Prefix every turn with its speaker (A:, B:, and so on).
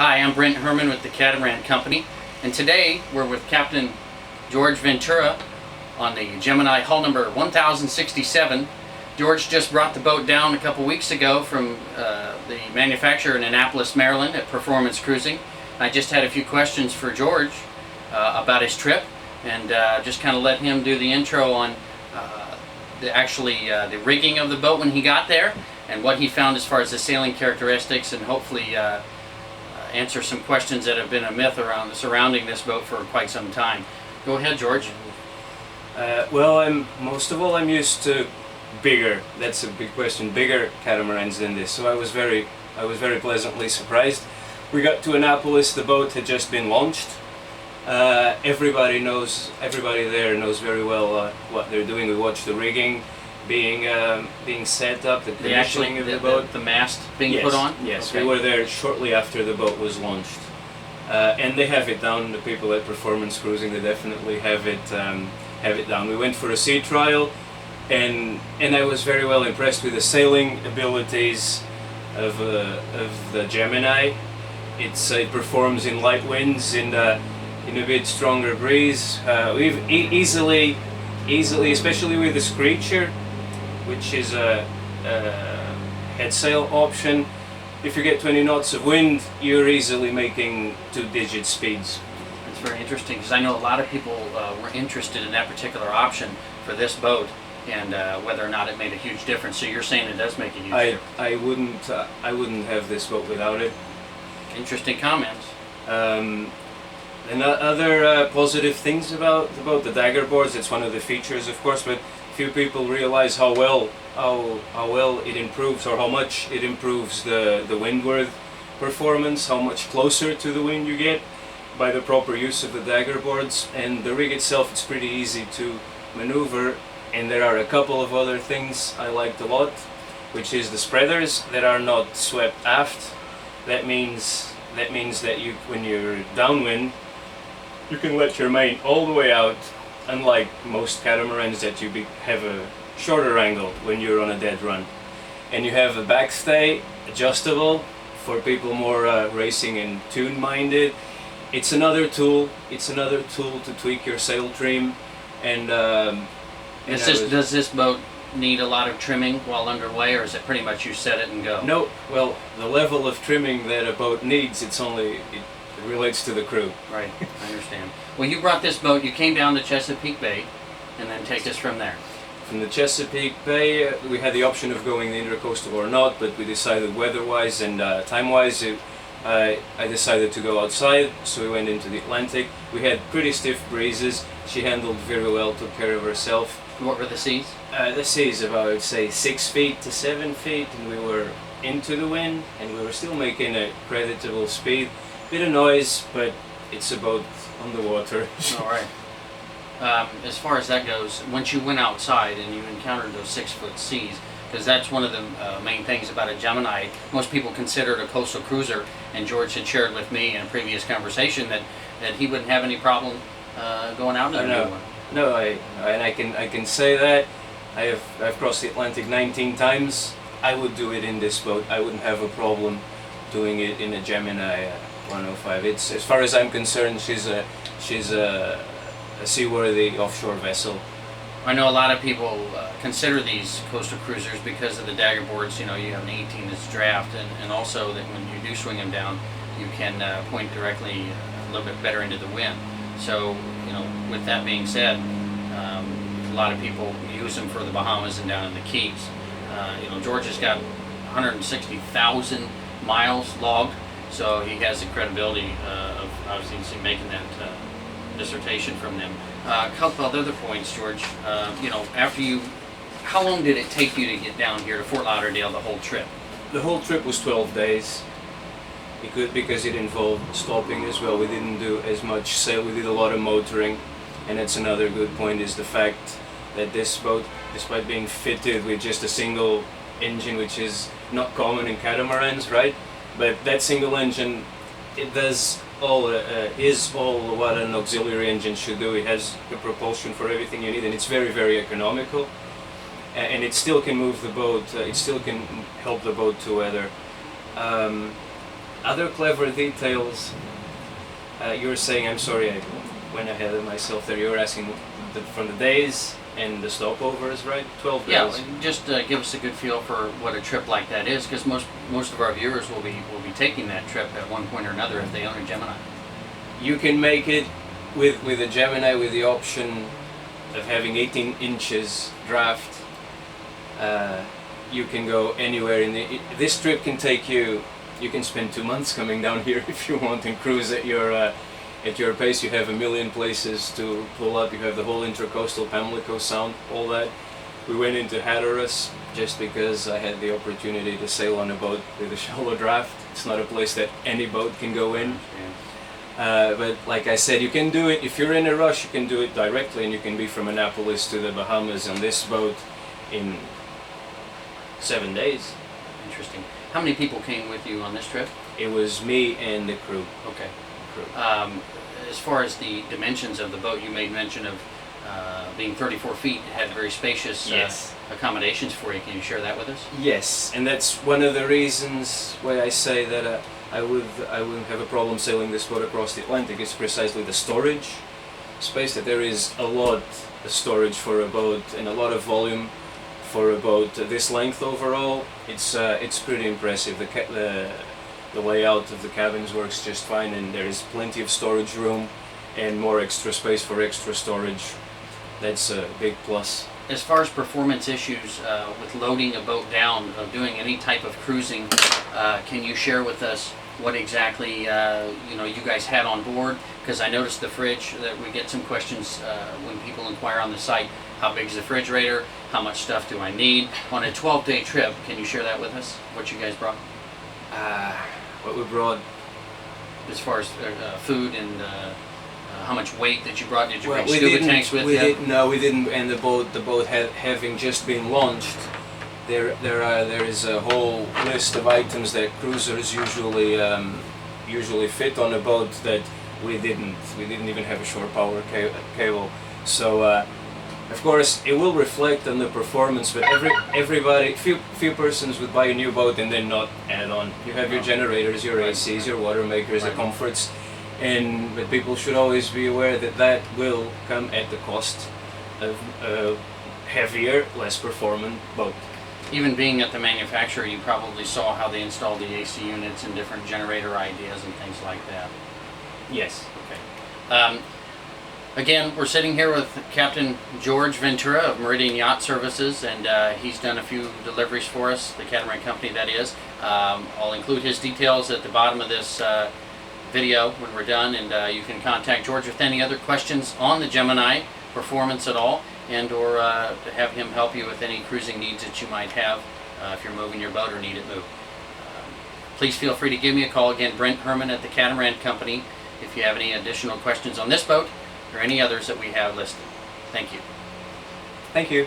A: Hi, I'm Brent Hermann with the Catamaran Company, and today we're with Captain Jorge Ventura on the Gemini hull number 1067. George just brought the boat down a couple weeks ago from the manufacturer in Annapolis, Maryland at Performance Cruising. I just had a few questions for George about his trip, and just kind of let him do the intro on the rigging of the boat when he got there, and what he found as far as the sailing characteristics, and hopefully answer some questions that have been a myth surrounding this boat for quite some time. Go ahead, George.
B: Well, most of all, I'm used to bigger. That's a big question. Bigger catamarans than this. So I was very pleasantly surprised. We got to Annapolis. The boat had just been launched. Everybody there knows very well what they're doing. We watched the rigging being set up, the commissioning of the boat,
A: the mast being put on.
B: Yes,
A: okay.
B: We were there shortly after the boat was launched, and they have it down. The people at Performance Cruising, they definitely have it down. We went for a sea trial, and I was very well impressed with the sailing abilities of the Gemini. It performs in light winds, in a bit stronger breeze. We've easily, especially with the Screecher, which is a head sail option. If you get 20 knots of wind, you're easily making 2-digit speeds.
A: It's very interesting, because I know a lot of people were interested in that particular option for this boat, and whether or not it made a huge difference. So you're saying it does make a huge difference?
B: I wouldn't have this boat without it.
A: Interesting comments.
B: And other positive things about the boat, the dagger boards. It's one of the features, of course, but few people realize how well it improves, or how much it improves the windward performance, how much closer to the wind you get by the proper use of the dagger boards. And the rig itself, it's pretty easy to maneuver. And there are a couple of other things I liked a lot, which is the spreaders that are not swept aft. That means that when you're downwind, you can let your main all the way out, unlike most catamarans that have a shorter angle when you're on a dead run. And you have a backstay adjustable for people more racing and tune minded. It's another tool to tweak your sail trim. And
A: does this boat need a lot of trimming while underway, or is it pretty much you set it and go?
B: No, well, the level of trimming that a boat needs, it relates to the crew.
A: Right, I understand. Well, you brought this boat, you came down to Chesapeake Bay, and then take us from there.
B: From the Chesapeake Bay, we had the option of going the intercoastal or not, but we decided weather-wise and time-wise, I decided to go outside, so we went into the Atlantic. We had pretty stiff breezes. She handled very well, took care of herself.
A: What were the seas?
B: The seas about, I'd say, 6 feet to 7 feet, and we were into the wind, and we were still making a creditable speed. Bit of noise, but it's a boat on the water.
A: All right. As far as that goes, once you went outside and you encountered those 6-foot seas, because that's one of the main things about a Gemini. Most people consider it a coastal cruiser, and George had shared with me in a previous conversation that he wouldn't have any problem going out in a new one.
B: No, I can say that. I've crossed the Atlantic 19 times. I would do it in this boat. I wouldn't have a problem doing it in a Gemini 105. It's, as far as I'm concerned, she's a seaworthy offshore vessel.
A: I know a lot of people consider these coastal cruisers because of the dagger boards. You know, you have an 18-inch draft, and also that when you do swing them down, you can point directly a little bit better into the wind. So, you know, with that being said, a lot of people use them for the Bahamas and down in the Keys. You know, George has got 160,000 miles logged, so he has the credibility of obviously making that dissertation from them. A couple of other points, George. You know, how long did it take you to get down here to Fort Lauderdale, the whole trip?
B: The whole trip was 12 days. Because it involved stopping as well. We didn't do as much sail, we did a lot of motoring. And that's another good point, is the fact that this boat, despite being fitted with just a single engine, which is not common in catamarans, right? But that single engine, it does is all what an auxiliary engine should do. It has the propulsion for everything you need, and it's very, very economical. And it still can move the boat, it still can help the boat to weather. other clever details. You're saying, I'm sorry, I went ahead of myself there. You're asking from the days and the stopovers, right? 12 days.
A: Yeah, and just give us a good feel for what a trip like that is, because most of our viewers will be taking that trip at one point or another if they own a Gemini.
B: You can make it with a Gemini with the option of having 18 inches draft. You can go anywhere this trip can take you. You can spend 2 months coming down here if you want and cruise at your pace. You have a million places to pull up. You have the whole Intracoastal Pamlico Sound, all that. We went into Hatteras just because I had the opportunity to sail on a boat with a shallow draft. It's not a place that any boat can go in. But like I said, you can do it, if you're in a rush, you can do it directly, and you can be from Annapolis to the Bahamas on this boat in 7 days.
A: Interesting. How many people came with you on this trip?
B: It was me and the crew.
A: Okay. As far as the dimensions of the boat, you made mention of being 34 feet. It had very spacious
B: Yes.
A: accommodations for you. Can you share that with us?
B: Yes, and that's one of the reasons why I say that I wouldn't have a problem sailing this boat across the Atlantic. It's precisely the storage space, that there is a lot of storage for a boat and a lot of volume for a boat this length overall. It's pretty impressive. The layout of the cabins works just fine, and there is plenty of storage room and more extra space for extra storage. That's a big plus.
A: As far as performance issues with loading a boat down, of doing any type of cruising, can you share with us what exactly you guys had on board? Because I noticed the fridge, that we get some questions when people inquire on the site. How big is the refrigerator? How much stuff do I need? On a 12-day trip, can you share that with us? What you guys brought?
B: What we brought?
A: As far as food and how much weight that you brought? Did you
B: Well,
A: bring scuba tanks with you?
B: No, we didn't. And the boat having just been launched, there is a whole list of items that cruisers usually fit on a boat that we didn't. We didn't even have a shore power cable. So of course it will reflect on the performance. But few persons would buy a new boat and then not add on. You have your generators, your ACs, your water makers, the comforts. But people should always be aware that will come at the cost of a heavier, less performant boat.
A: Even being at the manufacturer, you probably saw how they installed the AC units and different generator ideas and things like that.
B: Yes.
A: Okay. Again, we're sitting here with Captain Jorge Ventura of Meridian Yacht Services, and he's done a few deliveries for us, the Catamaran company that is. I'll include his details at the bottom of this video when we're done, and you can contact George with any other questions on the Gemini performance at all, and or have him help you with any cruising needs that you might have if you're moving your boat or need it moved. Please feel free to give me a call. Again, Brent Hermann at the Catamaran company, if you have any additional questions on this boat or any others that we have listed. Thank you.
B: Thank you.